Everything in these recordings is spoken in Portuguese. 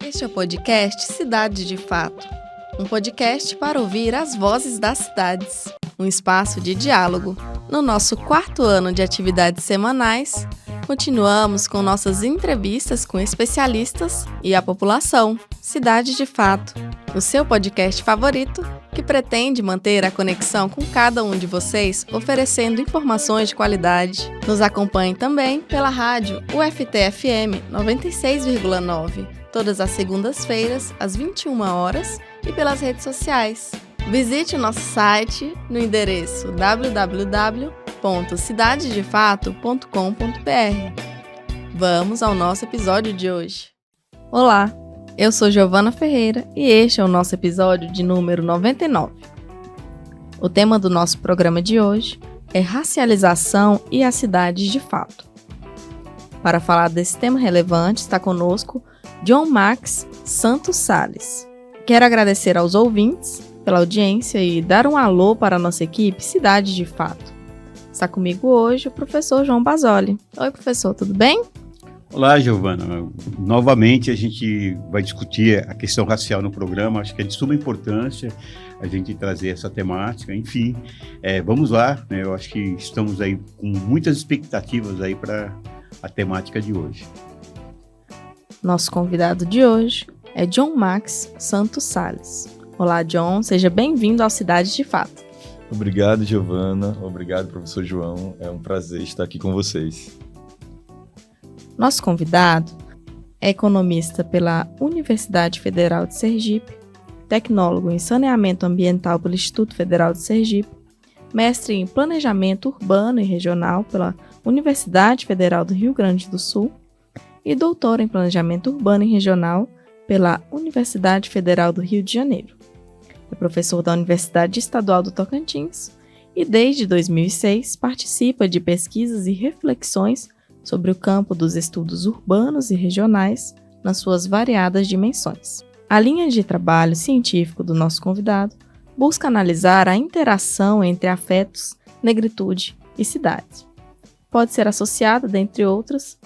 Este é o podcast Cidade de Fato, um podcast para ouvir as vozes das cidades, um espaço de diálogo. No nosso 4º ano de atividades semanais, continuamos com nossas entrevistas com especialistas e a população. Cidade de Fato, o seu podcast favorito que pretende manter a conexão com cada um de vocês, oferecendo informações de qualidade. Nos acompanhe também pela rádio UFT-FM 96,9, todas as segundas-feiras, às 21 horas, e pelas redes sociais. Visite o nosso site no endereço www.cidadedefato.com.br. Vamos ao nosso episódio de hoje. Olá, eu sou Giovana Ferreira e este é o nosso episódio de número 99. O tema do nosso programa de hoje é racialização e as cidades de fato. Para falar desse tema relevante, está conosco John Max Santos Sales. Quero agradecer aos ouvintes pela audiência e dar um alô para a nossa equipe Cidade de Fato. Está comigo hoje o professor João Basoli. Oi, professor, tudo bem? Olá, Giovana. Novamente a gente vai discutir a questão racial no programa. Acho que é de suma importância a gente trazer essa temática. Enfim, vamos lá, né? Eu acho que estamos aí com muitas expectativas aí para a temática de hoje. Nosso convidado de hoje é John Max Santos Sales. Olá, John. Seja bem-vindo ao Cidade de Fato. Obrigado, Giovana. Obrigado, professor João. É um prazer estar aqui com vocês. Nosso convidado é economista pela Universidade Federal de Sergipe, tecnólogo em saneamento ambiental pelo Instituto Federal de Sergipe, mestre em planejamento urbano e regional pela Universidade Federal do Rio Grande do Sul e doutor em planejamento urbano e regional pela Universidade Federal do Rio de Janeiro. É professor da Universidade Estadual do Tocantins e, desde 2006, participa de pesquisas e reflexões sobre o campo dos estudos urbanos e regionais nas suas variadas dimensões. A linha de trabalho científico do nosso convidado busca analisar a interação entre afetos, negritude e cidade. Pode ser associada, dentre outras,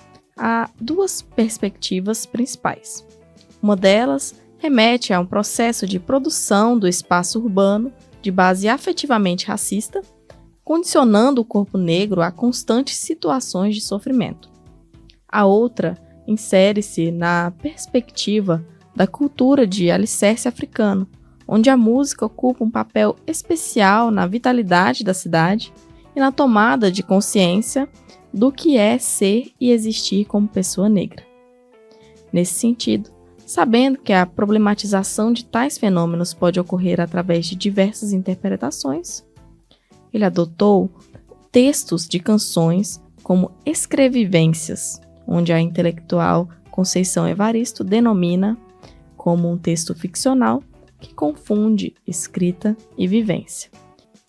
a duas perspectivas principais. Uma delas remete a um processo de produção do espaço urbano de base afetivamente racista, condicionando o corpo negro a constantes situações de sofrimento. A outra insere-se na perspectiva da cultura de alicerce africano, onde a música ocupa um papel especial na vitalidade da cidade e na tomada de consciência do que é ser e existir como pessoa negra. Nesse sentido, sabendo que a problematização de tais fenômenos pode ocorrer através de diversas interpretações, ele adotou textos de canções como escrevivências, onde a intelectual Conceição Evaristo denomina como um texto ficcional que confunde escrita e vivência.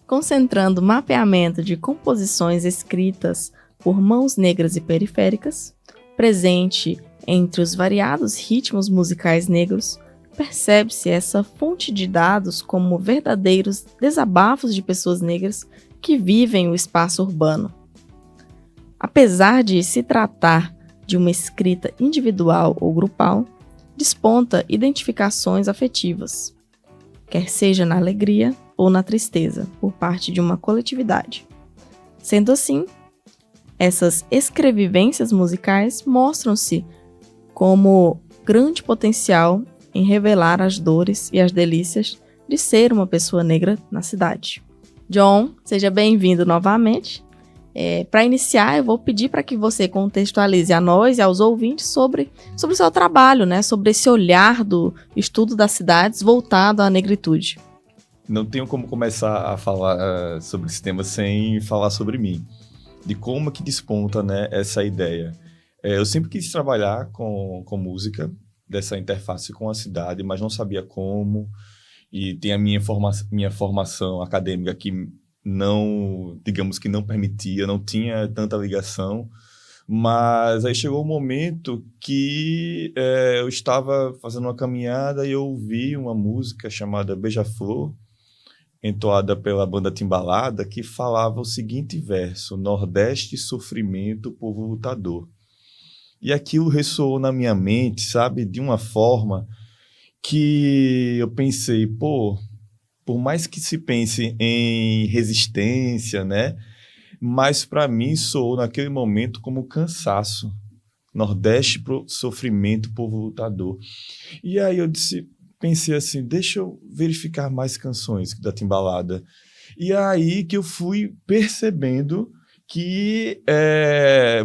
Concentrando o mapeamento de composições escritas por mãos negras e periféricas, presente entre os variados ritmos musicais negros, percebe-se essa fonte de dados como verdadeiros desabafos de pessoas negras que vivem o espaço urbano. Apesar de se tratar de uma escrita individual ou grupal, desponta identificações afetivas, quer seja na alegria ou na tristeza, por parte de uma coletividade. Sendo assim, essas escrevivências musicais mostram-se como grande potencial em revelar as dores e as delícias de ser uma pessoa negra na cidade. John, seja bem-vindo novamente. Para iniciar, eu vou pedir para que você contextualize a nós e aos ouvintes sobre o seu trabalho, né? Sobre esse olhar do estudo das cidades voltado à negritude. Não tenho como começar a falar sobre esse tema sem falar sobre mim, de como que desponta, né, essa ideia. Eu sempre quis trabalhar com música, dessa interface com a cidade, mas não sabia como, e tem a minha formação acadêmica que não, digamos que não permitia, não tinha tanta ligação, mas aí chegou um momento que eu estava fazendo uma caminhada e eu ouvi uma música chamada Beija-Flor, entoada pela banda Timbalada, que falava o seguinte verso: Nordeste, sofrimento, povo lutador. E aquilo ressoou na minha mente, sabe, de uma forma que eu pensei, pô, por mais que se pense em resistência, né, mas para mim soou naquele momento como cansaço. Nordeste pro sofrimento, povo lutador. E aí eu pensei assim, deixa eu verificar mais canções da Timbalada. E aí que eu fui percebendo que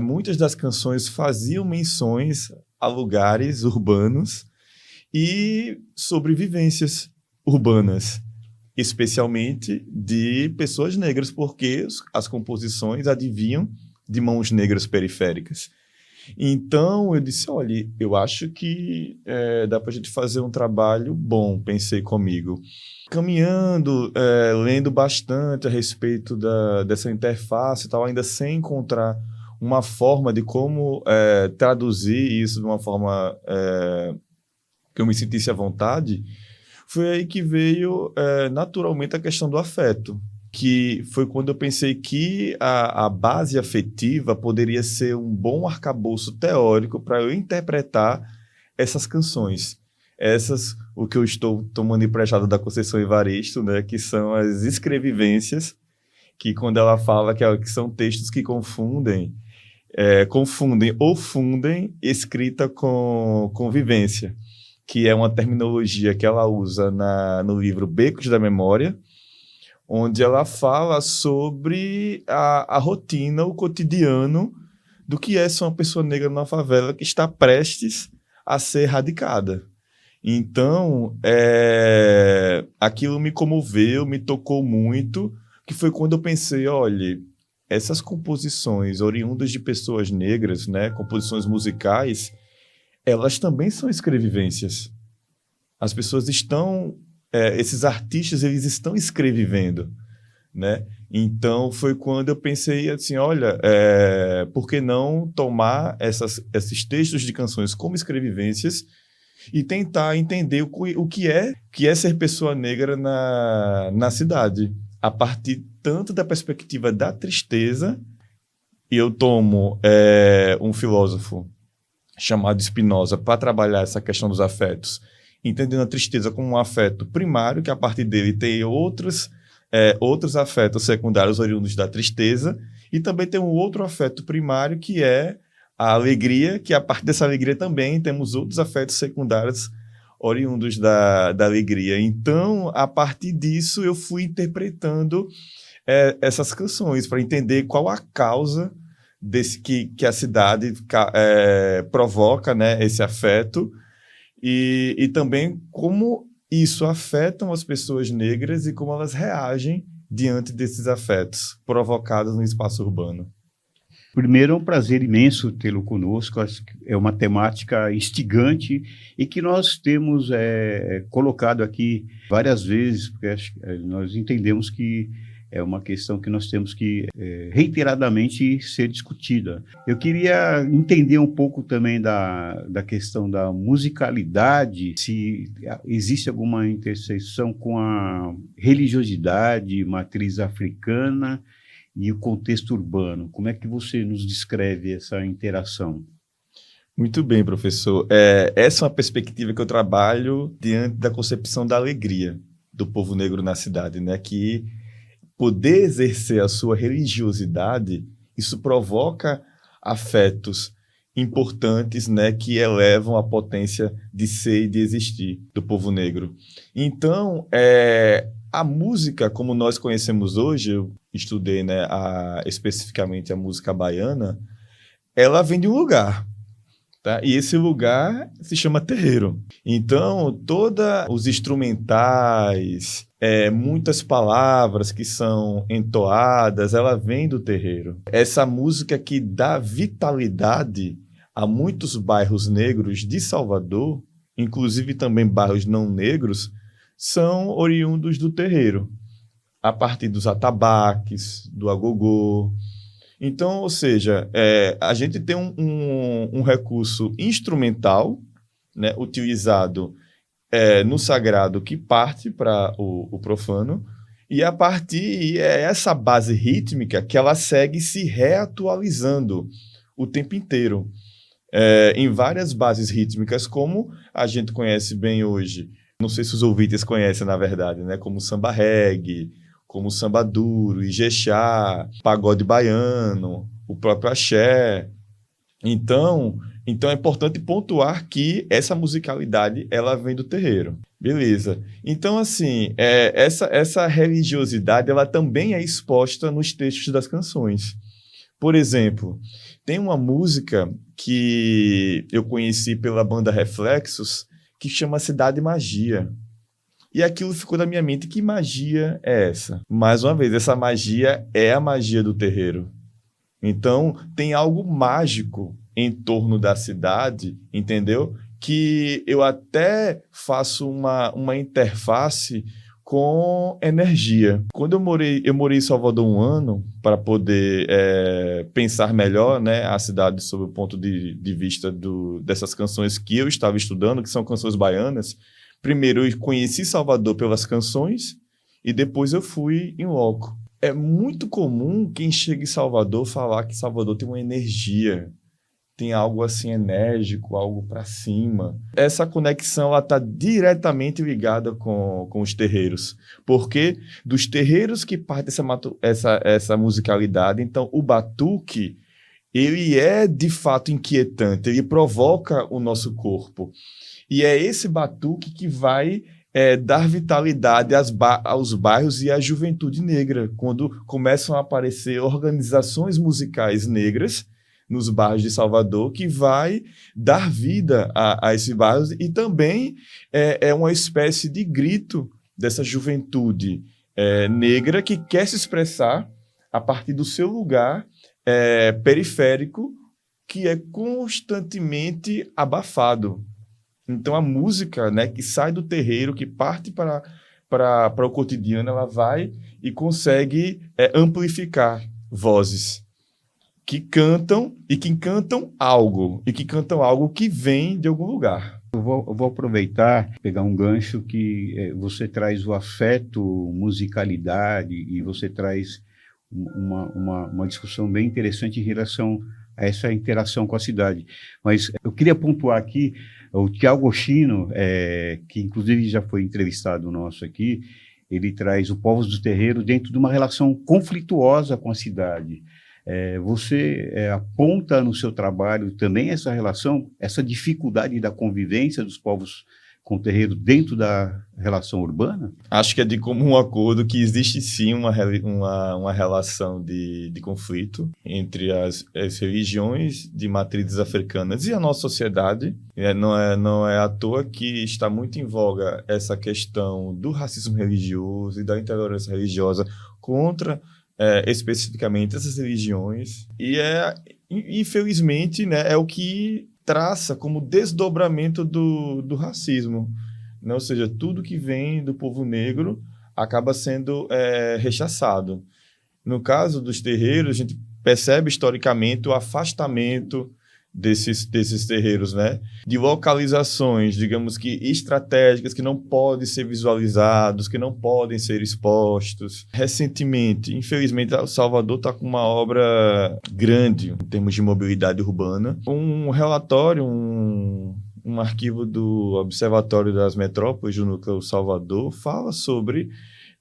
muitas das canções faziam menções a lugares urbanos e sobrevivências urbanas, especialmente de pessoas negras, porque as composições advinham de mãos negras periféricas. Então, eu disse, olha, eu acho que dá para a gente fazer um trabalho bom, pensei comigo. Caminhando, lendo bastante a respeito dessa interface e tal, ainda sem encontrar uma forma de como traduzir isso de uma forma que eu me sentisse à vontade, foi aí que veio naturalmente a questão do afeto, que foi quando eu pensei que a base afetiva poderia ser um bom arcabouço teórico para eu interpretar essas canções. O que eu estou tomando emprestado da Conceição Evaristo, né, que são as escrevivências, que quando ela fala que são textos que confundem ou fundem escrita com vivência, que é uma terminologia que ela usa no livro Becos da Memória, onde ela fala sobre a rotina, o cotidiano do que é ser uma pessoa negra numa favela que está prestes a ser erradicada. Então, aquilo me comoveu, me tocou muito, que foi quando eu pensei, olha, essas composições oriundas de pessoas negras, né, composições musicais, elas também são escrevivências. As pessoas estão... esses artistas, eles estão escrevivendo, né? Então, foi quando eu pensei assim, olha, por que não tomar esses textos de canções como escrevivências e tentar entender o que é ser pessoa negra na cidade, a partir tanto da perspectiva da tristeza, e eu tomo um filósofo chamado Spinoza para trabalhar essa questão dos afetos, entendendo a tristeza como um afeto primário, que a partir dele tem outros afetos secundários oriundos da tristeza, e também tem um outro afeto primário, que é a alegria, que a partir dessa alegria também temos outros afetos secundários oriundos da alegria. Então, a partir disso, eu fui interpretando essas canções para entender qual a causa desse que a cidade provoca, né, esse afeto, e também como isso afeta as pessoas negras e como elas reagem diante desses afetos provocados no espaço urbano. Primeiro, é um prazer imenso tê-lo conosco. Acho que é uma temática instigante e que nós temos colocado aqui várias vezes, porque nós entendemos que é uma questão que nós temos que reiteradamente ser discutida. Eu queria entender um pouco também da questão da musicalidade, se existe alguma interseção com a religiosidade, matriz africana e o contexto urbano. Como é que você nos descreve essa interação? Muito bem, professor. Essa é uma perspectiva que eu trabalho diante da concepção da alegria do povo negro na cidade, né? Que poder exercer a sua religiosidade, isso provoca afetos importantes, né, que elevam a potência de ser e de existir do povo negro. Então, a música, como nós conhecemos hoje, eu estudei, né, especificamente a música baiana, ela vem de um lugar. Tá? E esse lugar se chama terreiro. Então, todos os instrumentais, muitas palavras que são entoadas, ela vem do terreiro. Essa música que dá vitalidade a muitos bairros negros de Salvador, inclusive também bairros não negros, são oriundos do terreiro, a partir dos atabaques, do agogô. Então, ou seja, a gente tem um recurso instrumental, né, utilizado no sagrado, que parte para o profano, e a partir essa base rítmica que ela segue se reatualizando o tempo inteiro. em várias bases rítmicas, como a gente conhece bem hoje. Não sei se os ouvintes conhecem, na verdade, né? Como o samba reggae, como o samba duro, ijexá, pagode baiano, o próprio axé. Então é importante pontuar que essa musicalidade, ela vem do terreiro. Beleza. Então, assim, essa religiosidade, ela também é exposta nos textos das canções. Por exemplo, tem uma música que eu conheci pela banda Reflexos, que chama Cidade Magia. E aquilo ficou na minha mente, que magia é essa? Mais uma vez, essa magia é a magia do terreiro. Então, tem algo mágico em torno da cidade, entendeu? Que eu até faço uma interface com energia. Quando eu morei em Salvador 1 ano, para poder pensar melhor, né, a cidade sob o ponto de vista dessas canções que eu estava estudando, que são canções baianas. Primeiro eu conheci Salvador pelas canções e depois eu fui em loco. É muito comum quem chega em Salvador falar que Salvador tem uma energia, tem algo assim enérgico, algo para cima. Essa conexão está diretamente ligada com os terreiros, porque dos terreiros que parte essa musicalidade, então o batuque, ele é de fato inquietante, ele provoca o nosso corpo. E é esse batuque que vai dar vitalidade aos bairros e à juventude negra, quando começam a aparecer organizações musicais negras nos bairros de Salvador, que vai dar vida a esses bairros, e também é uma espécie de grito dessa juventude negra que quer se expressar a partir do seu lugar periférico, que é constantemente abafado. Então, a música, né, que sai do terreiro, que parte para o cotidiano, ela vai e consegue amplificar vozes que cantam algo, e que cantam algo que vem de algum lugar. Eu vou aproveitar, pegar um gancho que você traz o afeto, musicalidade, e você traz uma discussão bem interessante em relação a essa interação com a cidade. Mas eu queria pontuar aqui o Thiago Oshino, que inclusive já foi entrevistado nosso aqui, ele traz o Povos do Terreiro dentro de uma relação conflituosa com a cidade. Você aponta no seu trabalho também essa relação, essa dificuldade da convivência dos povos com o terreiro dentro da relação urbana? Acho que é de comum acordo que existe sim uma relação de conflito entre as religiões de matrizes africanas e a nossa sociedade. Não é à toa que está muito em voga essa questão do racismo religioso e da intolerância religiosa contra especificamente essas religiões. E infelizmente, né, é o que traça como desdobramento do racismo, né? Ou seja, tudo que vem do povo negro acaba sendo rechaçado. No caso dos terreiros, a gente percebe historicamente o afastamento desses terreiros, né? De localizações, digamos que estratégicas, que não podem ser visualizados, que não podem ser expostos. Recentemente, infelizmente, Salvador está com uma obra grande em termos de mobilidade urbana. Um relatório, um arquivo do Observatório das Metrópoles do Núcleo Salvador fala sobre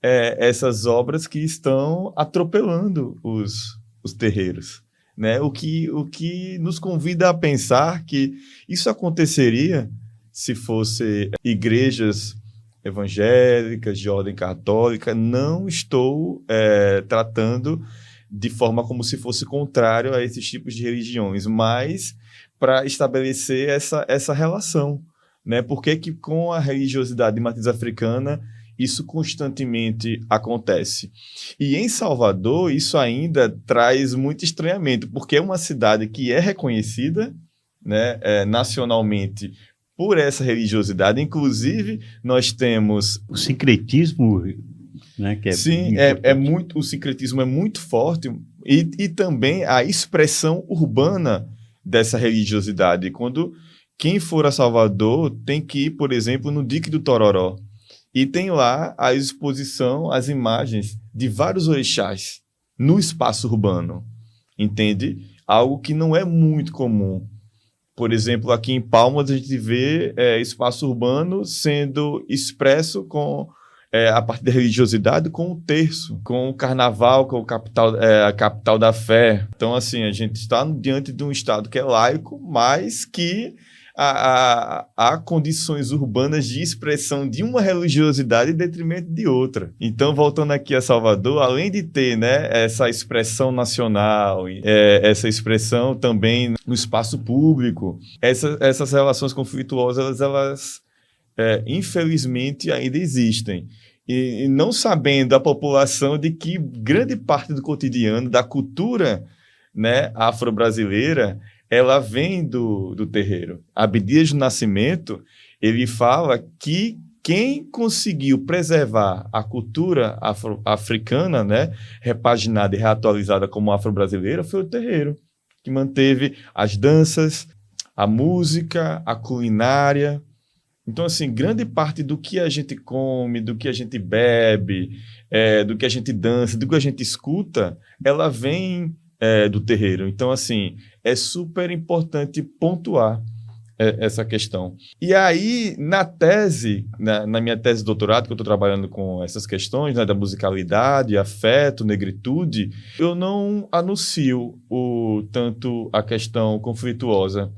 essas obras que estão atropelando os terreiros. Né? O que nos convida a pensar que isso aconteceria se fossem igrejas evangélicas de ordem católica. Não estou tratando de forma como se fosse contrário a esses tipos de religiões, mas para estabelecer essa relação, né? Por que com a religiosidade de matriz africana isso constantemente acontece? E em Salvador, isso ainda traz muito estranhamento, porque é uma cidade que é reconhecida, né, nacionalmente por essa religiosidade. Inclusive, nós temos o sincretismo, né, que sim, o sincretismo é muito forte, e também a expressão urbana dessa religiosidade. Quando quem for a Salvador tem que ir, por exemplo, no Dique do Tororó, e tem lá a exposição, as imagens de vários orixás no espaço urbano, entende? Algo que não é muito comum. Por exemplo, aqui em Palmas, a gente vê espaço urbano sendo expresso com a parte da religiosidade com o terço, com o carnaval, com a capital da fé. Então, assim, a gente está diante de um Estado que é laico, mas que há condições urbanas de expressão de uma religiosidade em detrimento de outra. Então, voltando aqui a Salvador, além de ter, né, essa expressão nacional, essa expressão também no espaço público, essas relações conflituosas, elas infelizmente ainda existem. E não sabendo a população de que grande parte do cotidiano, da cultura, né, afro-brasileira, ela vem do terreiro. Abdias do Nascimento, ele fala que quem conseguiu preservar a cultura africana, né, repaginada e reatualizada como afro-brasileira, foi o terreiro, que manteve as danças, a música, a culinária. Então, assim, grande parte do que a gente come, do que a gente bebe, do que a gente dança, do que a gente escuta, ela vem do terreiro. Então, assim, é super importante pontuar essa questão. E aí, na tese, na minha tese de doutorado, que eu estou trabalhando com essas questões, né, da musicalidade, afeto, negritude, eu não anuncio tanto a questão conflituosa,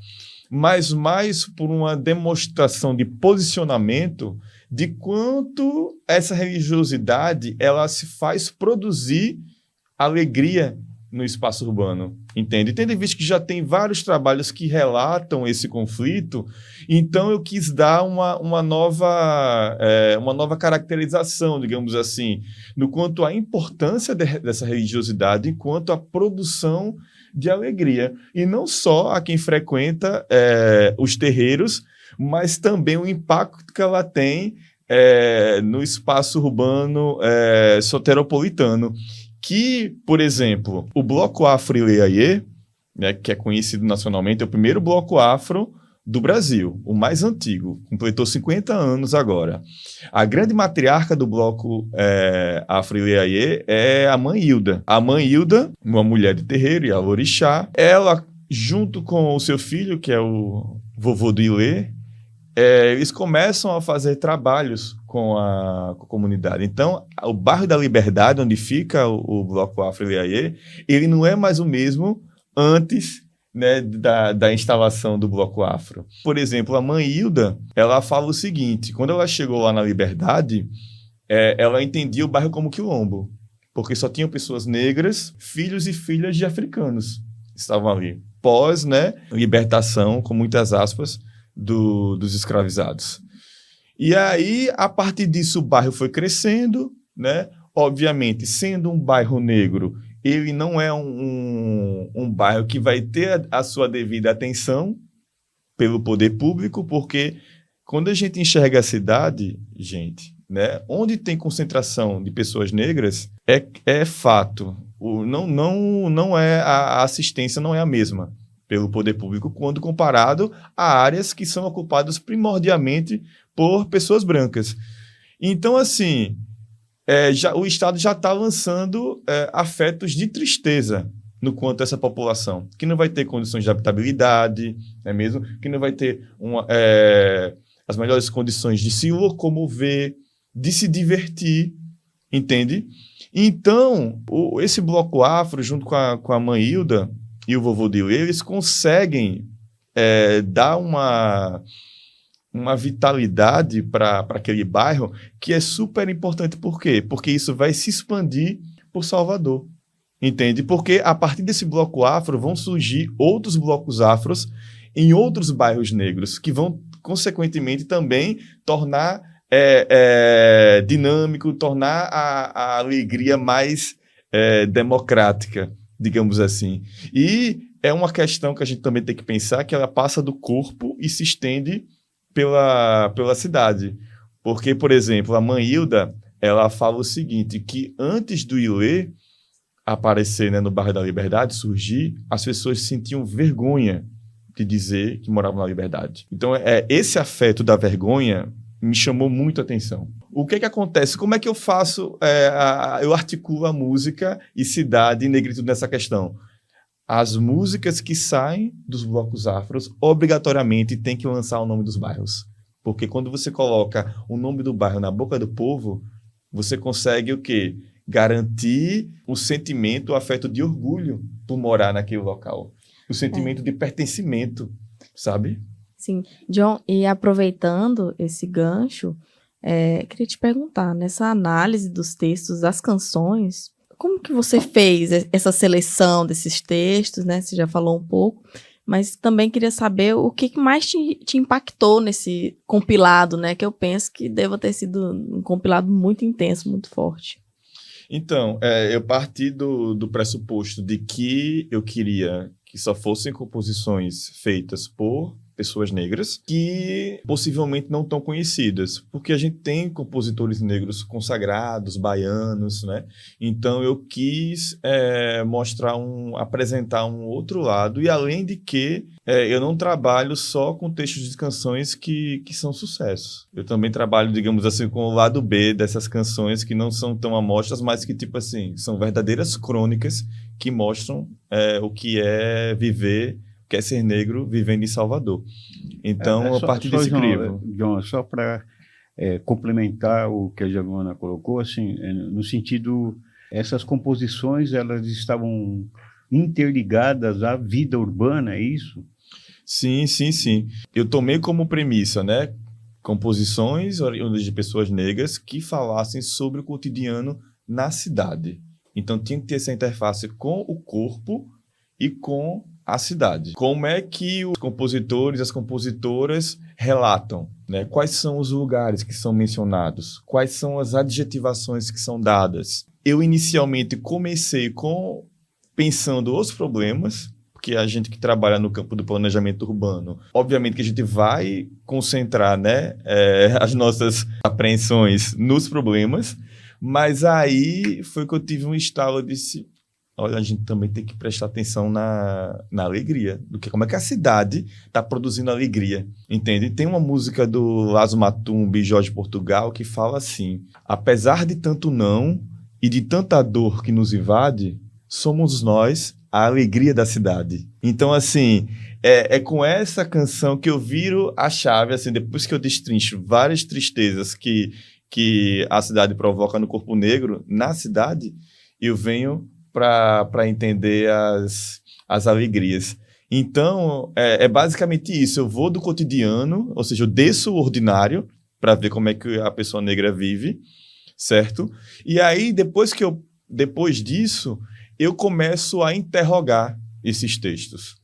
mas mais por uma demonstração de posicionamento de quanto essa religiosidade ela se faz produzir alegria no espaço urbano, entende? Tendo em vista que já tem vários trabalhos que relatam esse conflito, então eu quis dar uma nova caracterização, digamos assim, no quanto à importância dessa religiosidade enquanto à produção de alegria. E não só a quem frequenta os terreiros, mas também o impacto que ela tem no espaço urbano soteropolitano. Que, por exemplo, o Bloco Afro Ileaie, né, que é conhecido nacionalmente, é o primeiro bloco afro do Brasil, o mais antigo, completou 50 anos agora. A grande matriarca do Bloco Afro Ileaie é a Mãe Hilda. A Mãe Hilda, uma mulher de terreiro e alorixá, ela, junto com o seu filho, que é o vovô do Ilê, eles começam a fazer trabalhos com a comunidade. Então, o bairro da Liberdade, onde fica o Bloco Afro Ileaie, ele não é mais o mesmo antes, né, da instalação do Bloco Afro. Por exemplo, a Mãe Hilda, ela fala o seguinte: quando ela chegou lá na Liberdade, ela entendia o bairro como quilombo, porque só tinham pessoas negras, filhos e filhas de africanos que estavam ali. Pós, né, libertação, com muitas aspas, dos escravizados. E aí, a partir disso, o bairro foi crescendo, né? Obviamente, sendo um bairro negro, ele não é um bairro que vai ter a sua devida atenção pelo poder público, porque quando a gente enxerga a cidade, gente, né, onde tem concentração de pessoas negras, é fato. Não é a assistência não é a mesma pelo poder público quando comparado a áreas que são ocupadas primordialmente por pessoas brancas. Então, assim, o Estado já está lançando afetos de tristeza no quanto a essa população, que não vai ter condições de habitabilidade, não é mesmo? Que não vai ter as melhores condições de se locomover, de se divertir, entende? Então, esse bloco afro, junto com a Mãe Hilda e o vovô de Ilê, eles conseguem dar uma vitalidade para aquele bairro que é super importante. Por quê? Porque isso vai se expandir por Salvador, entende? Porque a partir desse bloco afro vão surgir outros blocos afros em outros bairros negros, que vão, consequentemente, também tornar dinâmico, tornar a alegria mais democrática, digamos assim. E é uma questão que a gente também tem que pensar, que ela passa do corpo e se estende pela cidade. Porque, por exemplo, a Mãe Hilda, ela fala o seguinte, que antes do Ilê aparecer, né, no bairro da Liberdade, surgir, as pessoas sentiam vergonha de dizer que moravam na Liberdade. Então, esse afeto da vergonha me chamou muito a atenção. O que acontece? Como é que eu faço, eu articulo a música e cidade e negritude nessa questão? as músicas que saem dos blocos afros obrigatoriamente têm que lançar o nome dos bairros. Porque quando você coloca o nome do bairro na boca do povo, você consegue o quê? Garantir o sentimento, o afeto de orgulho por morar naquele local. O sentimento de pertencimento, sabe? Sim. John, e aproveitando esse gancho, queria te perguntar, nessa análise dos textos, das canções, como que você fez essa seleção desses textos, né? Você já falou um pouco, mas também queria saber o que mais te impactou nesse compilado, né? Que eu penso que deva ter sido um compilado muito intenso, muito forte. Então, eu parti do pressuposto de que eu queria que só fossem composições feitas por pessoas negras que possivelmente não tão conhecidas, porque a gente tem compositores negros consagrados, baianos, né? Então eu quis apresentar um outro lado, e além de que eu não trabalho só com textos de canções que são sucessos. Eu também trabalho, digamos assim, com o lado B dessas canções que não são tão amostras, mas que, tipo assim, são verdadeiras crônicas que mostram o que é viver, o que é ser negro vivendo em Salvador. Então, a partir desse crivo. John, só para complementar o que a Giovana colocou, assim, no sentido, essas composições, elas estavam interligadas à vida urbana, é isso? Sim, sim, sim. Eu tomei como premissa, né, composições oriundas de pessoas negras que falassem sobre o cotidiano na cidade. Então, tinha que ter essa interface com o corpo e com a cidade. Como é que os compositores, as compositoras relatam, né? Quais são os lugares que são mencionados? Quais são as adjetivações que são dadas? Eu inicialmente comecei pensando os problemas, porque a gente que trabalha no campo do planejamento urbano, obviamente que a gente vai concentrar, né, as nossas apreensões nos problemas, mas aí foi que eu tive um estalo de olha, a gente também tem que prestar atenção na alegria, como é que a cidade está produzindo alegria, entende? Tem uma música do Lazo Matumbi e Jorge Portugal que fala assim: apesar de tanto não e de tanta dor que nos invade, somos nós a alegria da cidade. Então, assim, é com essa canção que eu viro a chave, assim, depois que eu destrincho várias tristezas que a cidade provoca no corpo negro, na cidade, eu venho para entender as alegrias. Então, é basicamente isso. Eu vou do cotidiano, ou seja, eu desço o ordinário para ver como é que a pessoa negra vive, certo? E aí, depois disso, eu começo a interrogar esses textos.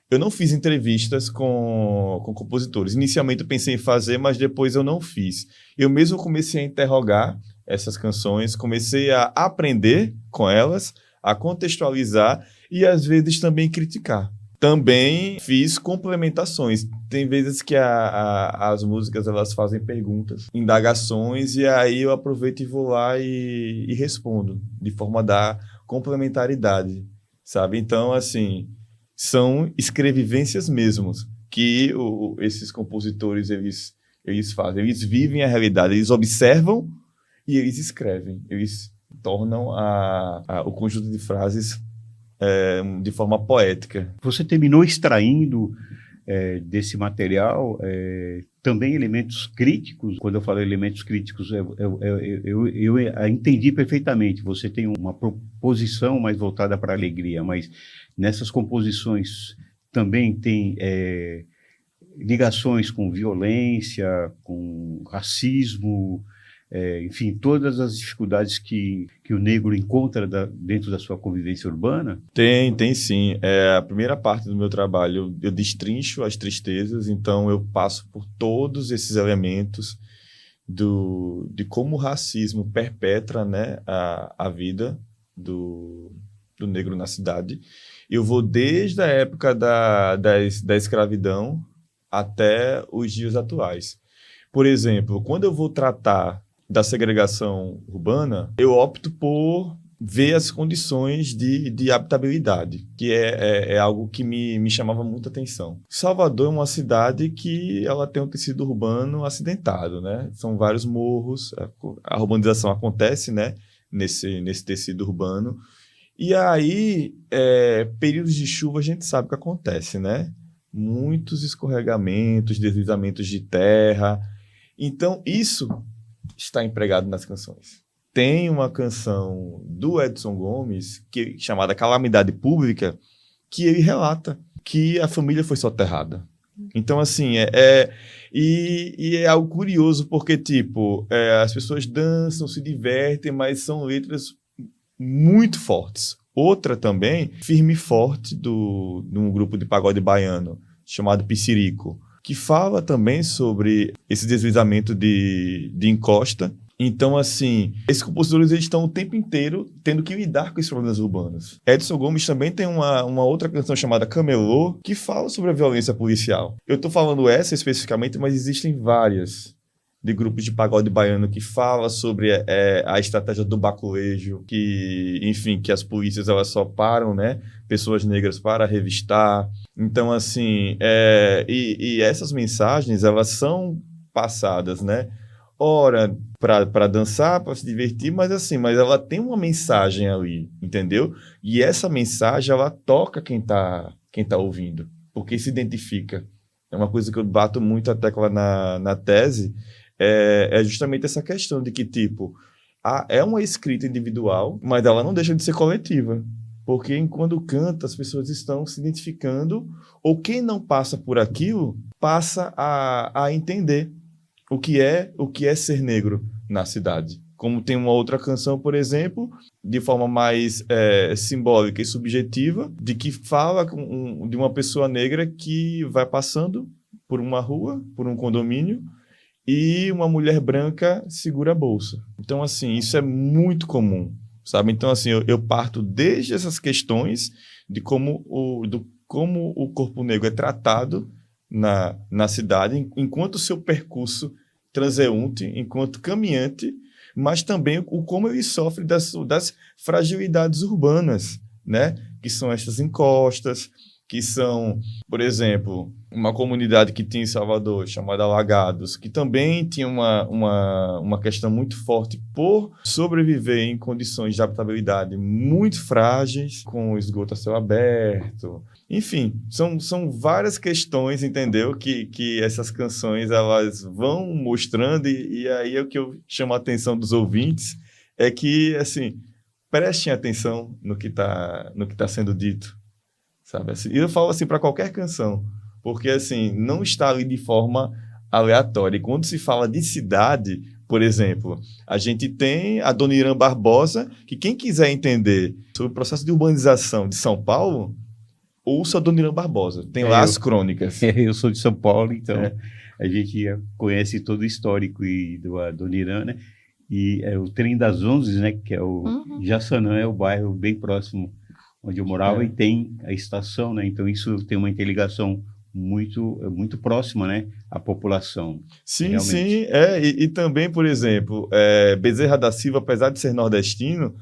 Eu não fiz entrevistas com compositores. Inicialmente eu pensei em fazer, mas depois eu não fiz. Eu mesmo comecei a interrogar essas canções, comecei a aprender com elas, a contextualizar e, às vezes, também criticar. Também fiz complementações. Tem vezes que as músicas elas fazem perguntas, indagações, e aí eu aproveito e vou lá e respondo, de forma a dar complementaridade, sabe? Então, assim, são escrevivências mesmos que esses compositores eles fazem. Eles vivem a realidade, eles observam e eles escrevem. Eles tornam o conjunto de frases de forma poética. Você terminou extraindo desse material também elementos críticos. Quando eu falo elementos críticos, eu entendi perfeitamente. Você tem uma proposição mais voltada para a alegria, mas nessas composições também tem ligações com violência, com racismo, enfim, todas as dificuldades que o negro encontra dentro da sua convivência urbana? Tem sim. A primeira parte do meu trabalho, eu destrincho as tristezas, então eu passo por todos esses elementos de como o racismo perpetra, né, a vida do negro na cidade. Eu vou desde a época da escravidão até os dias atuais. Por exemplo, quando eu vou tratar da segregação urbana, eu opto por ver as condições de habitabilidade, que é algo que me chamava muita atenção. Salvador é uma cidade que ela tem um tecido urbano acidentado, né? São vários morros, a urbanização acontece, né, nesse tecido urbano, E aí, períodos de chuva, a gente sabe o que acontece, né? Muitos escorregamentos, deslizamentos de terra. Então, isso está empregado nas canções. Tem uma canção do Edson Gomes, chamada Calamidade Pública, que ele relata que a família foi soterrada. Então, assim, e é algo curioso, porque, tipo, as pessoas dançam, se divertem, mas são letras muito fortes. Outra também, Firme e Forte, de um grupo de pagode baiano, chamado Pissirico, que fala também sobre esse deslizamento de encosta. Então, assim, esses compositores eles estão o tempo inteiro tendo que lidar com esses problemas urbanos. Edson Gomes também tem uma outra canção chamada Camelô, que fala sobre a violência policial. Eu estou falando essa especificamente, mas existem várias de grupos de pagode baiano que fala sobre a estratégia do baculejo, que, enfim, que as polícias elas só param, né, pessoas negras para revistar. Então, assim, e essas mensagens, elas são passadas, né, ora para dançar, para se divertir, mas ela tem uma mensagem ali, entendeu? E essa mensagem, ela toca quem tá ouvindo, porque se identifica. É uma coisa que eu bato muito a tecla na tese, é justamente essa questão de que, tipo, é uma escrita individual, mas ela não deixa de ser coletiva. Porque enquanto canta, as pessoas estão se identificando, ou quem não passa por aquilo, passa a entender o que é ser negro na cidade. Como tem uma outra canção, por exemplo, de forma mais simbólica e subjetiva, de que fala de uma pessoa negra que vai passando por uma rua, por um condomínio, e uma mulher branca segura a bolsa. Então, assim, isso é muito comum, sabe? Então, assim, eu parto desde essas questões de como o corpo negro é tratado na cidade, enquanto seu percurso transeunte, enquanto caminhante, mas também como ele sofre das fragilidades urbanas, né? Que são estas encostas, que são, por exemplo, uma comunidade que tinha em Salvador, chamada Alagados, que também tinha uma questão muito forte por sobreviver em condições de habitabilidade muito frágeis, com esgoto a céu aberto. Enfim, são várias questões, entendeu? Que essas canções elas vão mostrando, e aí o que eu chamo a atenção dos ouvintes é que, assim, prestem atenção no que tá sendo dito. Sabe? Assim, e eu falo assim para qualquer canção, porque assim, não está ali de forma aleatória. E quando se fala de cidade, por exemplo, a gente tem a Dona Irã Barbosa, que quem quiser entender sobre o processo de urbanização de São Paulo, ouça a Dona Irã Barbosa. Tem lá as crônicas. Eu sou de São Paulo, então a gente conhece todo o histórico da Dona Irã, né? E o Trem das Onze, né? Que é o Jaçanã, é o bairro bem próximo onde eu morava, e tem a estação, né? Então isso tem uma interligação muito próxima, né? À população. Sim, realmente. Sim. E também, por exemplo, Bezerra da Silva, apesar de ser nordestino,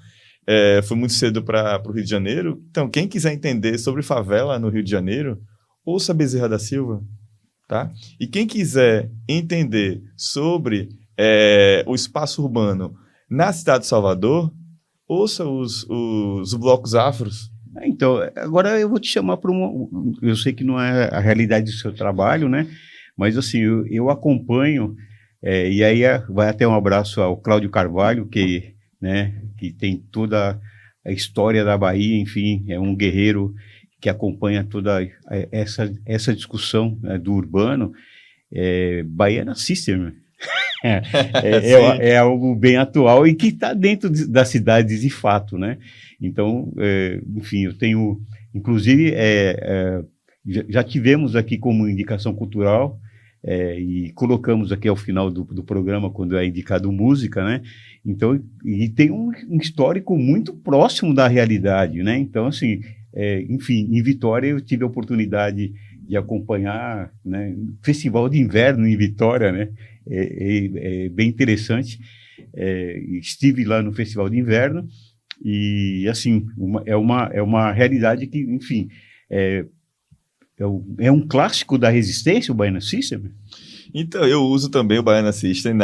foi muito cedo para o Rio de Janeiro. Então, quem quiser entender sobre favela no Rio de Janeiro, ouça Bezerra da Silva, tá? E quem quiser entender sobre o espaço urbano na cidade de Salvador, ouça os blocos afros. Então, agora eu vou te chamar para eu sei que não é a realidade do seu trabalho, né? Mas, assim, eu acompanho, e aí vai até um abraço ao Cláudio Carvalho, que tem toda a história da Bahia, enfim, é um guerreiro que acompanha toda essa discussão, né, do urbano. Baiana System, é algo bem atual e que está dentro das cidades de fato, né? Então, enfim, eu tenho, inclusive, já tivemos aqui como indicação cultural, e colocamos aqui ao final do programa, quando é indicado música, né? Então, e tem um histórico muito próximo da realidade, né? Então, assim, enfim, em Vitória eu tive a oportunidade de acompanhar, né, Festival de Inverno em Vitória, né? É bem interessante. Estive lá no Festival de Inverno e, assim, é uma realidade que, enfim, é um clássico da resistência, o Baiana System? Então, eu uso também o Baiana System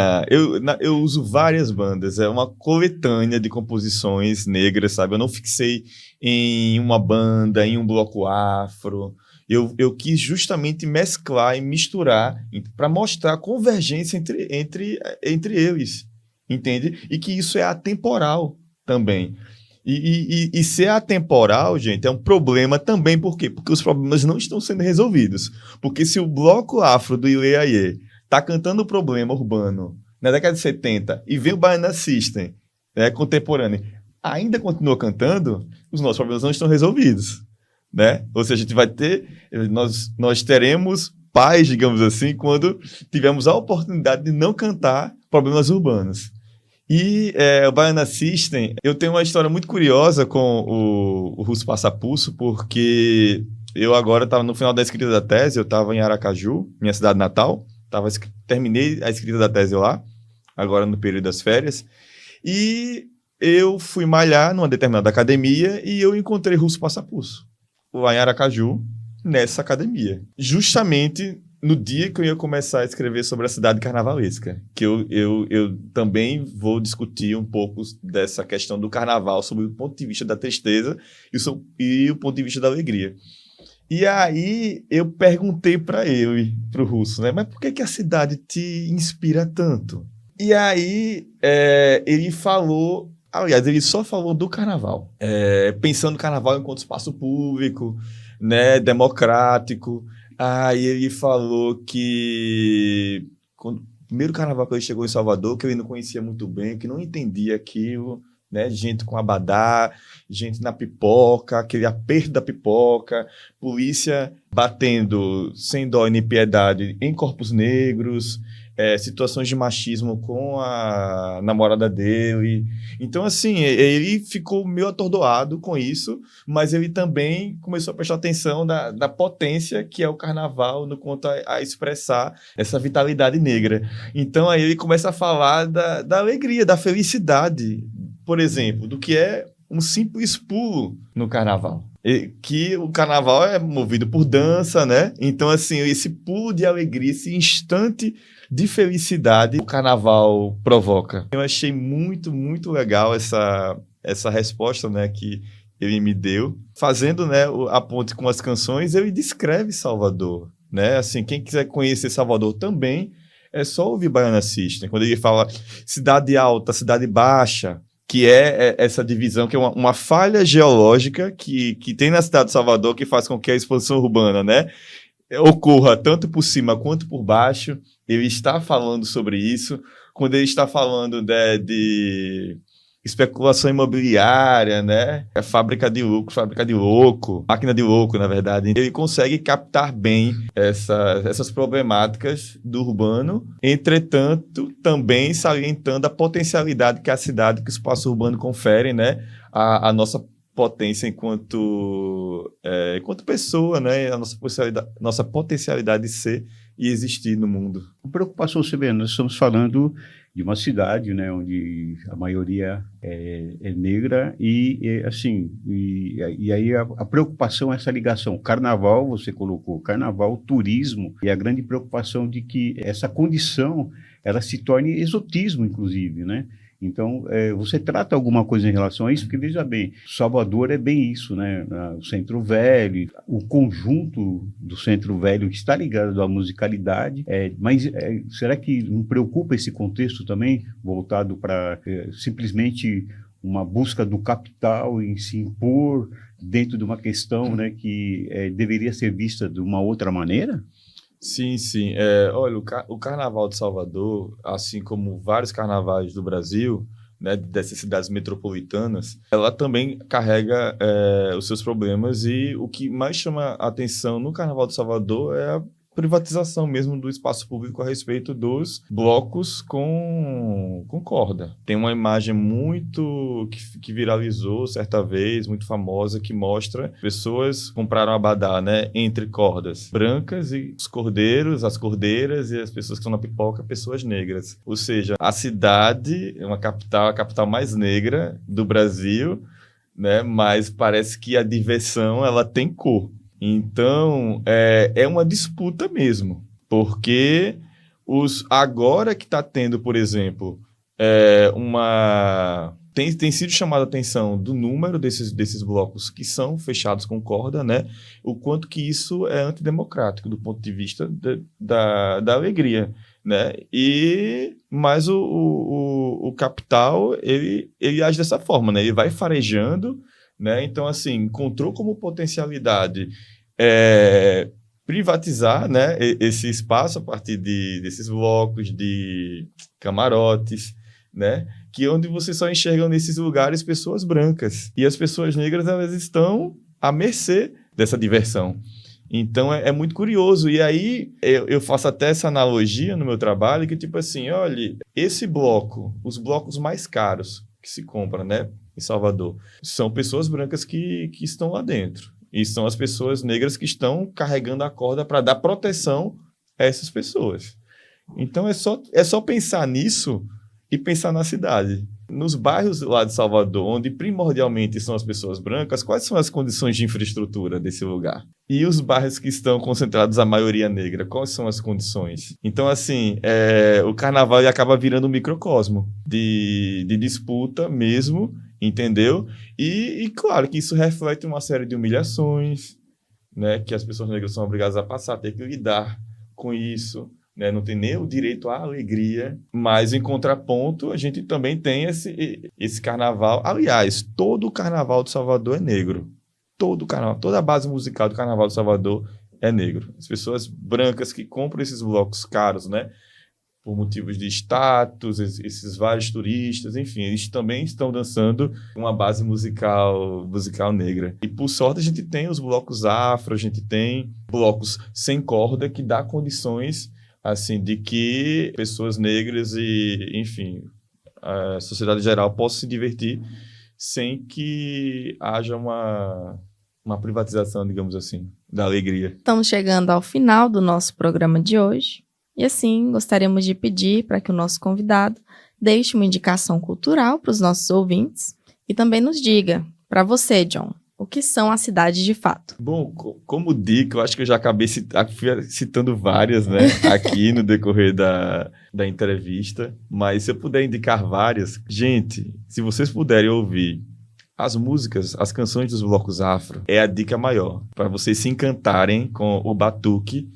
eu uso várias bandas, é uma coletânea de composições negras, sabe? Eu não fixei em uma banda, em um bloco afro. Eu quis justamente mesclar e misturar para mostrar a convergência entre eles, entende? E que isso é atemporal também. E ser atemporal, gente, é um problema também. Por quê? Porque os problemas não estão sendo resolvidos. Porque se o bloco afro do Ileaie tá cantando o problema urbano na década de 70 e vem o Baiana System, né, contemporâneo, ainda continua cantando, os nossos problemas não estão resolvidos, né? Ou seja, a gente vai ter... Nós teremos paz, digamos assim, quando tivermos a oportunidade de não cantar problemas urbanos. E o Baiana System, eu tenho uma história muito curiosa com o Russo Passapulso, porque eu agora estava no final da escrita da tese, eu estava em Aracaju, minha cidade natal, terminei a escrita da tese lá, agora no período das férias, e eu fui malhar numa determinada academia e eu encontrei Russo Passapulso, lá em Aracaju, nessa academia. Justamente no dia que eu ia começar a escrever sobre a cidade carnavalesca, que eu também vou discutir um pouco dessa questão do carnaval, sobre o ponto de vista da tristeza e o ponto de vista da alegria. E aí eu perguntei para ele, para o Russo, né, mas por que a cidade te inspira tanto? E aí ele falou, aliás, ele só falou do carnaval, pensando no carnaval enquanto espaço público, né, democrático. Aí ele falou que o primeiro carnaval que ele chegou em Salvador, que ele não conhecia muito bem, que não entendia aquilo, né? Gente com abadá, gente na pipoca, aquele aperto da pipoca, polícia batendo sem dó nem piedade em corpos negros, situações de machismo com a namorada dele. Então, assim, ele ficou meio atordoado com isso, mas ele também começou a prestar atenção da potência que é o carnaval no quanto a expressar essa vitalidade negra. Então, aí ele começa a falar da alegria, da felicidade, por exemplo, do que é um simples pulo no carnaval. Que o carnaval é movido por dança, né? Então, assim, esse pulo de alegria, esse instante de felicidade o carnaval provoca. Eu achei muito, muito legal essa resposta, né, que ele me deu. Fazendo, né, a ponte com as canções, ele descreve Salvador, né? Assim, quem quiser conhecer Salvador também, é só ouvir Baiana System. Quando ele fala cidade alta, cidade baixa, que é essa divisão, que é uma falha geológica que tem na cidade de Salvador, que faz com que a expansão urbana, né, ocorra tanto por cima quanto por baixo. Ele está falando sobre isso. Quando ele está falando de especulação imobiliária, né? Fábrica de louco, máquina de louco, na verdade. Ele consegue captar bem essas problemáticas do urbano, entretanto, também salientando a potencialidade que a cidade, que o espaço urbano confere, né? A nossa potência enquanto pessoa, né? A nossa potencialidade de ser e existir no mundo. A preocupação, você vê, nós estamos falando de uma cidade, né, onde a maioria é negra e aí a preocupação é essa ligação. Carnaval, você colocou, carnaval, turismo, e a grande preocupação de que essa condição ela se torne exotismo, inclusive, né? Então, você trata alguma coisa em relação a isso? Porque, veja bem, Salvador é bem isso, né? O Centro Velho, o conjunto do Centro Velho que está ligado à musicalidade, mas será que não preocupa esse contexto também, voltado para simplesmente uma busca do capital em se impor dentro de uma questão, né, que deveria ser vista de uma outra maneira? Sim, sim. Olha, o Carnaval de Salvador, assim como vários carnavais do Brasil, né, dessas cidades metropolitanas, ela também carrega os seus problemas, e o que mais chama a atenção no Carnaval de Salvador é a privatização mesmo do espaço público a respeito dos blocos com corda. Tem uma imagem muito que viralizou certa vez, muito famosa, que mostra pessoas compraram abadá, né, entre cordas brancas, e os cordeiros, as cordeiras e as pessoas que estão na pipoca, pessoas negras. Ou seja, a cidade é a capital mais negra do Brasil, né, mas parece que a diversão ela tem cor. Então, é uma disputa mesmo, porque Agora que está tendo, por exemplo, Tem sido chamada a atenção do número desses blocos que são fechados com corda, né? O quanto que isso é antidemocrático do ponto de vista da alegria, né? Mas o capital, ele age dessa forma, né? Ele vai farejando, né? Então, assim, encontrou como potencialidade privatizar, né, esse espaço a partir desses blocos, de camarotes, né, que onde você só enxerga nesses lugares pessoas brancas. E as pessoas negras, elas estão à mercê dessa diversão. Então, é muito curioso. E aí, eu faço até essa analogia no meu trabalho, que tipo assim, olha, esse bloco, os blocos mais caros que se compra, né, em Salvador, são pessoas brancas que estão lá dentro. E são as pessoas negras que estão carregando a corda para dar proteção a essas pessoas. Então, é só pensar nisso e pensar na cidade. Nos bairros lá de Salvador, onde primordialmente são as pessoas brancas, quais são as condições de infraestrutura desse lugar? E os bairros que estão concentrados a maioria negra, quais são as condições? Então, assim, o carnaval ele acaba virando um microcosmo de disputa mesmo, entendeu? E claro que isso reflete uma série de humilhações, né, que as pessoas negras são obrigadas a passar, ter que lidar com isso, né, não tem nem o direito à alegria, mas em contraponto a gente também tem esse carnaval. Aliás, todo o carnaval de Salvador é negro. Todo o carnaval, toda a base musical do carnaval de Salvador é negro. As pessoas brancas que compram esses blocos caros, né, por motivos de status, esses vários turistas, enfim, eles também estão dançando uma base musical negra. E, por sorte, a gente tem os blocos afro, a gente tem blocos sem corda que dá condições, assim, de que pessoas negras e, enfim, a sociedade geral possa se divertir sem que haja uma privatização, digamos assim, da alegria. Estamos chegando ao final do nosso programa de hoje. E assim, gostaríamos de pedir para que o nosso convidado deixe uma indicação cultural para os nossos ouvintes e também nos diga, para você, John, o que são as cidades de fato. Bom, como dica, eu acho que eu já acabei citando várias, né, aqui no decorrer da entrevista, mas se eu puder indicar várias, gente, se vocês puderem ouvir as músicas, as canções dos blocos afro, é a dica maior, para vocês se encantarem com o batuque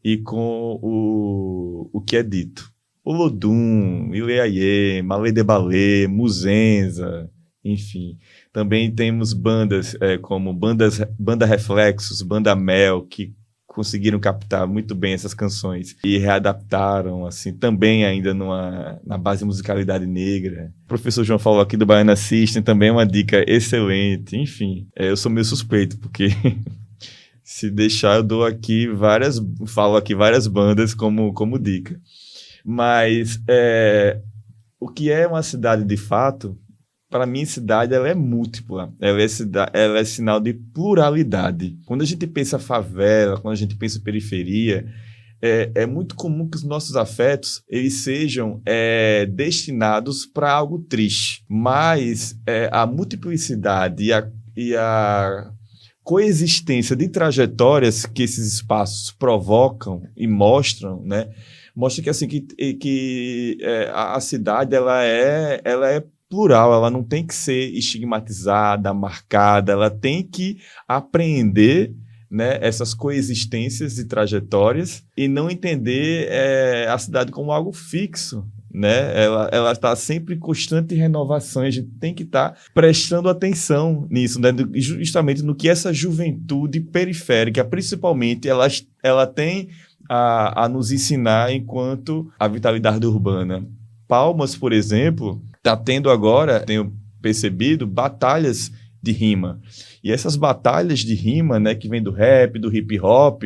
e com o que é dito. Olodum, Ileaie, Malê de Balê, Muzenza, enfim. Também temos bandas como Banda Reflexos, Banda Mel, que conseguiram captar muito bem essas canções e readaptaram, assim, também ainda na base musicalidade negra. O professor João falou aqui do Baiana System, também é uma dica excelente. Enfim, eu sou meio suspeito, porque... Se deixar, eu falo aqui várias bandas como dica. Mas o que é uma cidade de fato, para mim, cidade ela é múltipla, ela é sinal de pluralidade. Quando a gente pensa favela, quando a gente pensa periferia, é muito comum que os nossos afetos eles sejam destinados para algo triste. Mas a multiplicidade e a coexistência de trajetórias que esses espaços provocam e mostram, né? Mostra que, assim, que a cidade ela é plural, ela não tem que ser estigmatizada, marcada, ela tem que apreender, né, essas coexistências e trajetórias e não entender a cidade como algo fixo, né? Ela está sempre em constante renovação, a gente tem que estar prestando atenção nisso, né? Justamente no que essa juventude periférica, principalmente, ela tem a nos ensinar enquanto a vitalidade urbana. Palmas, por exemplo, está tendo agora, tenho percebido, batalhas de rima. E essas batalhas de rima, né, que vem do rap, do hip hop,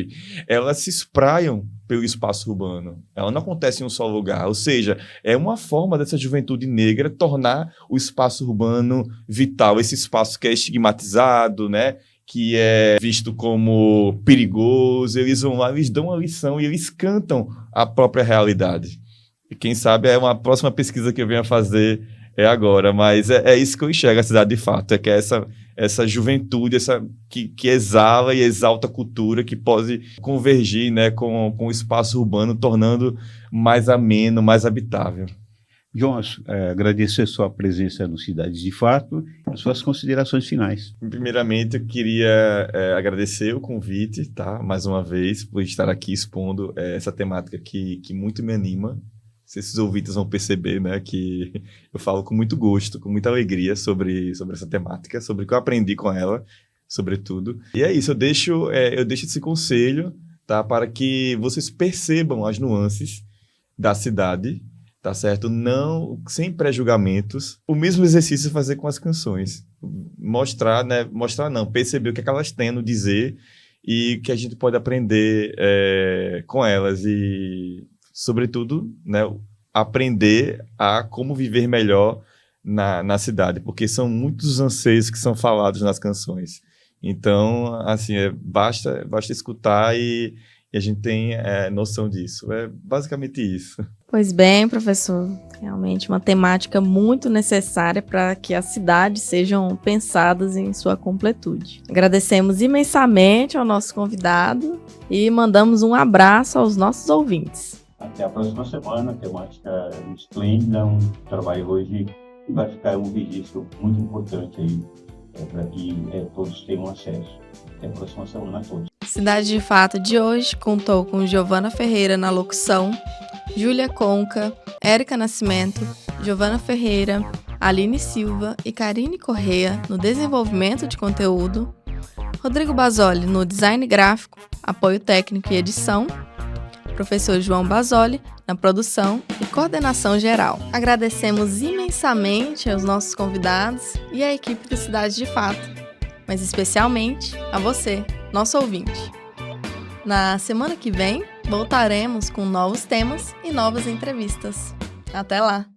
elas se espraiam pelo espaço urbano. Ela não acontece em um só lugar. Ou seja, é uma forma dessa juventude negra tornar o espaço urbano vital. Esse espaço que é estigmatizado, né, que é visto como perigoso. Eles vão lá, eles dão uma lição e eles cantam a própria realidade. E quem sabe é uma próxima pesquisa que eu venho a fazer agora. Mas é isso que eu enxergo a cidade de fato. É que é essa juventude, que exala e exalta a cultura, que pode convergir, né, com o espaço urbano, tornando mais ameno, mais habitável. Jonas, agradecer a sua presença no Cidades de Fato e as suas considerações finais. Primeiramente, eu queria agradecer o convite, tá? Mais uma vez, por estar aqui expondo essa temática que muito me anima. Não sei se os ouvintes vão perceber, né, que eu falo com muito gosto, com muita alegria sobre essa temática, sobre o que eu aprendi com ela, sobretudo. E é isso, eu deixo esse conselho, tá? Para que vocês percebam as nuances da cidade, tá certo? Não, sem pré-julgamentos. O mesmo exercício fazer com as canções. Perceber o que é que elas têm a nos dizer e que a gente pode aprender com elas e, sobretudo, né, aprender a como viver melhor na cidade, porque são muitos anseios que são falados nas canções. Então, assim, basta escutar e a gente tem noção disso. É basicamente isso. Pois bem, professor, realmente uma temática muito necessária para que as cidades sejam pensadas em sua completude. Agradecemos imensamente ao nosso convidado e mandamos um abraço aos nossos ouvintes. Até a próxima semana, temática esplêndida, um trabalho hoje que vai ficar um registro muito importante aí para que todos tenham acesso. Até a próxima semana a todos. Cidade de Fato de hoje contou com Giovana Ferreira na locução, Júlia Conca, Érica Nascimento, Giovana Ferreira, Aline Silva e Karine Correa no desenvolvimento de conteúdo, Rodrigo Basoli no design gráfico, apoio técnico e edição, professor João Basoli na produção e coordenação geral. Agradecemos imensamente aos nossos convidados e à equipe do Cidade de Fato, mas especialmente a você, nosso ouvinte. Na semana que vem, voltaremos com novos temas e novas entrevistas. Até lá!